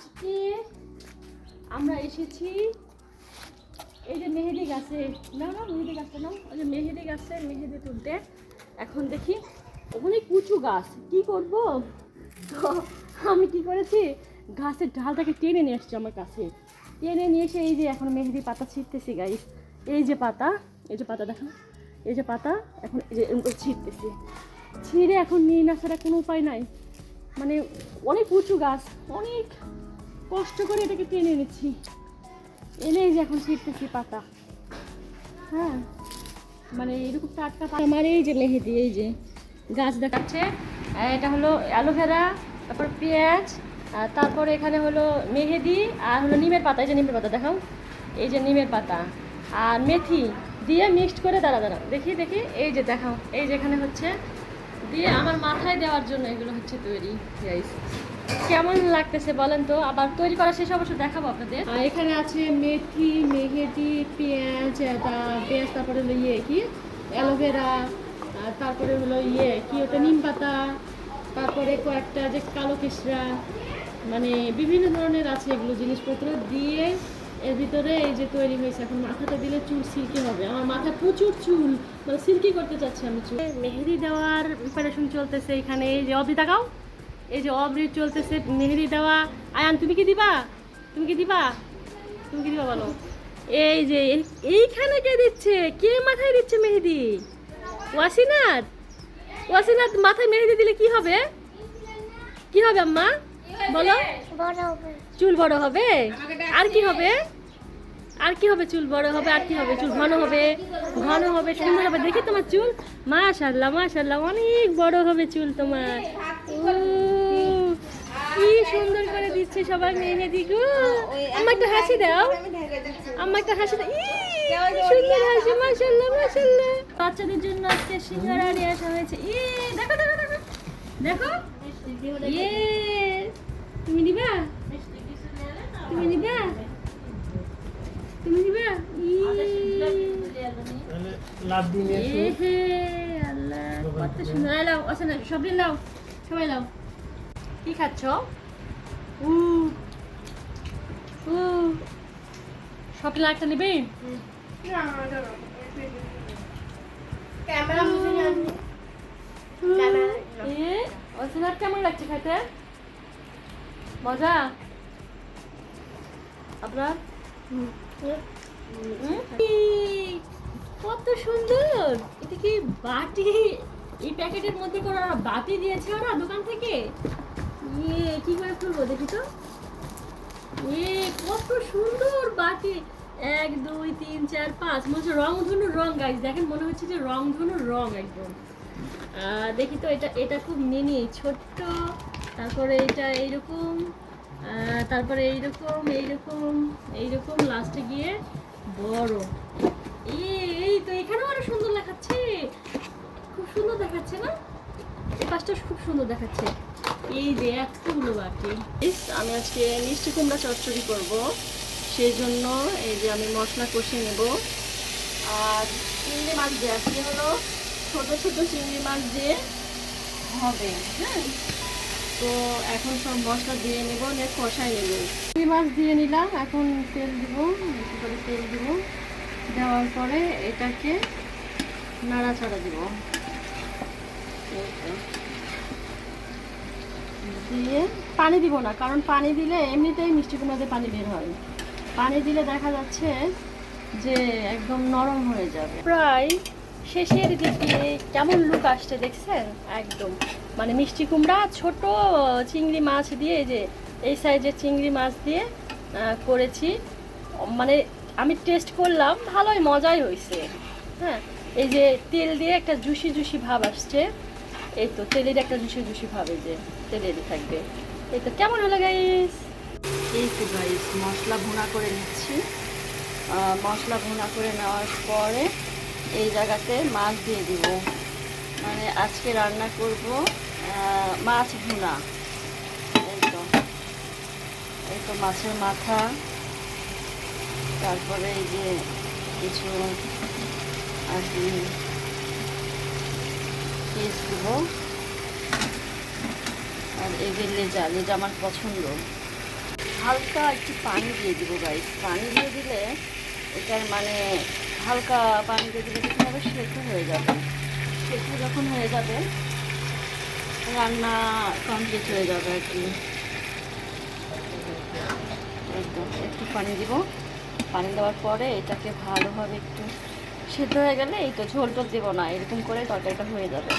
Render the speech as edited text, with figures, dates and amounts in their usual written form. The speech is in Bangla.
আজকে আমরা এসেছি এই যে মেহেদি গাছে, না মেহেদি গাছটা নাও, ওই যে মেহেদি গাছে মেহেদি তুলতে। এখন দেখি অনেক উঁচু গাছ, কি করব? তো আমি কি করেছি, গাছের ডালটাকে টেনে নিয়ে এসছি আমার কাছে, টেনে নিয়ে এসে এই যে এখন মেহেদি পাতা ছিঁড়তেছি গাইস। এই যে পাতা, এই যে পাতা দেখো, এই যে পাতা এখন এই যে ছিঁড়তেছি, ছিঁড়ে এখন নিয়ে না ছাড়া কোনো উপায় নাই। মানে অনেক উঁচু গাছ, অনেক কষ্ট করে এটাকে টেনে এনেছি, এনে এই যে এখন ছিঁড়তেছি পাতা। হ্যাঁ, মানে এরকম টাটকা পাতা। আমার এই যে মেহেদি, এই যে গাছ দেখাচ্ছে, এটা হলো অ্যালোভেরা, তারপর পেঁয়াজ, আর তারপরে এখানে হলো মেহেদি, আর হলো নিমের পাতা। এই যে নিমের পাতা দেখাও, এই যে নিমের পাতা আর মেথি দিয়ে মিক্সড করে, দাঁড়া দেখি দেখি, এই যে দেখাও, এই যে এখানে হচ্ছে দিয়ে আমার মাথায় দেওয়ার জন্য এগুলো হচ্ছে তৈরি। গাইস কেমন লাগতেছে বলেন তো? আবার তৈরি করা শেষ অবশ্য দেখাবো আপনাদের। আর এখানে আছে মেথি, মেহেদি, পেঁয়াজ, তারপরে হলো কি অ্যালোভেরা, তারপরে হলো কি ওটা নিম পাতা, তারপরে কয়েকটা যে কালো কেশরা, মানে বিভিন্ন ধরনের আছে এগুলো জিনিসপত্র দিয়ে এর ভিতরে এই যে তৈরি হয়েছে। এখন মাথাটা দিলে চুল সিল্কি হবে, আমার মাথায় প্রচুর চুল, মানে সিল্কি করতে চাচ্ছি আমি চুল। মেহেদি দেওয়ার প্রিপারেশন চলতেছে এখানে, এই যে অবৃতা গাও, এই যে অবৃত চলতেছে মেহেদি দেওয়া। আয়ান তুমি কি দিবা? তুমি কি দিবা? তুমি কি দিবা বলো? এই যে এইখানে কে দিচ্ছে, কে মাথায় দিচ্ছে মেহেদি? ওয়াসিনাত, ওয়াসিনাত মাথায় মেহেদি দিলে কি হবে? কি হবে আম্মা বলো? চুল বড় হবে। আর কি হবে? আর কি হবে? চুল বড় হবে, আর কি হবে? চুল ঘন হবে, ঘন হবে, সুন্দর হবে। দেখি তোমার চুল, মাশাআল্লাহ মাশাআল্লাহ, অনেক বড় হবে চুল তোমার। কি সুন্দর করে দিচ্ছে সবাই মেহেদি গো। আম্মা একটা হাসি দাও, আম্মা একটা হাসি দাও। সুন্দর হাসি, মাশাআল্লাহ মাশাআল্লাহ। বাচ্চাদের জন্য আজকে সিঙ্গারা নিয়ে আসা হয়েছে। দেখো দেখো দেখো দেখো, তুমি নিবা? তুমি নিবা? তুমি নিবা? আল্লাহ কত সুন্দর। লাও আচ্ছা, না সবাই লাও, সবাই লাও। কি খাচ্ছ? সব একটা নিবে? কেমন লাগছে খাইতে? মজা আপনার? কত সুন্দর। এটা কি বাটি? এই প্যাকেটের মধ্যে করে বাটি দিয়েছে ওরা দোকান থেকে। কি করে খুলবো দেখি তো। কত সুন্দর বাটি, 1 2 3 4 5, মনে হচ্ছে রংধনুর রং। গাইস দেখেন, মনে হচ্ছে যে রংধনুর রং একদম। দেখি তো, এটা খুব মিনি, ছোট্ট, তারপরে এটা এইরকম, তারপরে এইরকম এইরকম এইরকম, লাস্টে গিয়ে বড়। এই তো এখানেও আরো সুন্দর দেখাচ্ছে, খুব সুন্দর দেখাচ্ছে না? এই পাশটা খুব সুন্দর দেখাচ্ছে। এই যে এতগুলো বাটি। আমি আজকে মিষ্টি কুমড়া চচ্চড়ি করবো, সেই জন্য এই যে আমি মশলা কষিয়ে নেব। আর চিংড়ি মাছ দিয়ে, আজকে হলো ছোট ছোট চিংড়ি মাছ দিয়ে হবে। হ্যাঁ, তো এখন সব মশলা দিয়ে নেব, নিয়ে কষাই নেব। চিংড়ি মাছ দিয়ে নিলাম, এখন তেল দিব, বেশি করে তেল দিব। দেওয়ার পরে এটাকে নাড়াচাড়া দিব, দিয়ে পানি দিব না, কারণ পানি দিলে এমনিতেই মিষ্টি কুমড়াতে পানি বের হয়। পানি দিলে দেখা যাচ্ছে যে একদম নরম হয়ে যাবে। প্রায় শেষের দিকে কেমন লুক আসছে দেখছেন? একদম মানে মিষ্টি কুমড়া ছোট চিংড়ি মাছ দিয়ে, এই যে এই সাইজের চিংড়ি মাছ দিয়ে করেছি। মানে আমি টেস্ট করলাম, ভালোই মজাই হয়েছে। হ্যাঁ, এই যে তেল দিয়ে একটা জুসি জুসি ভাব আসছে, এই তো তেলের একটা জুসি জুসি ভাব, এই যে তেলেরই থাকবে। এই তো কেমন হলো গাইস? এই তো গাইস মশলা ভুনা করে নিচ্ছি। মশলা ভুনা করে নেওয়ার পরে এই জায়গাতে মাছ দিয়ে দিব। মানে আজকে রান্না করব মাছ ভুনা। এই তো মাছের মাথা, তারপরে এই যে কিছু আর কি পিস দিব, আর এদের লেজা, লেজা আমার পছন্দ। হালকা একটু পানি দিয়ে দিব গাইস। পানি দিয়ে দিলে এটার মানে হালকা পানি দিয়ে দিলে কি হবে, সেদ্ধ হয়ে যাবে। সেদ্ধ যখন হয়ে যাবে রান্না কমপ্লিট হয়ে যাবে আর কি। একদম একটু পানি দিব, পানি দেওয়ার পরে এটাকে ভালোভাবে একটু সেদ্ধ হয়ে গেলে এই তো ঝোল টোল দেবো না, এরকম করে তরকারিটা হয়ে যাবে।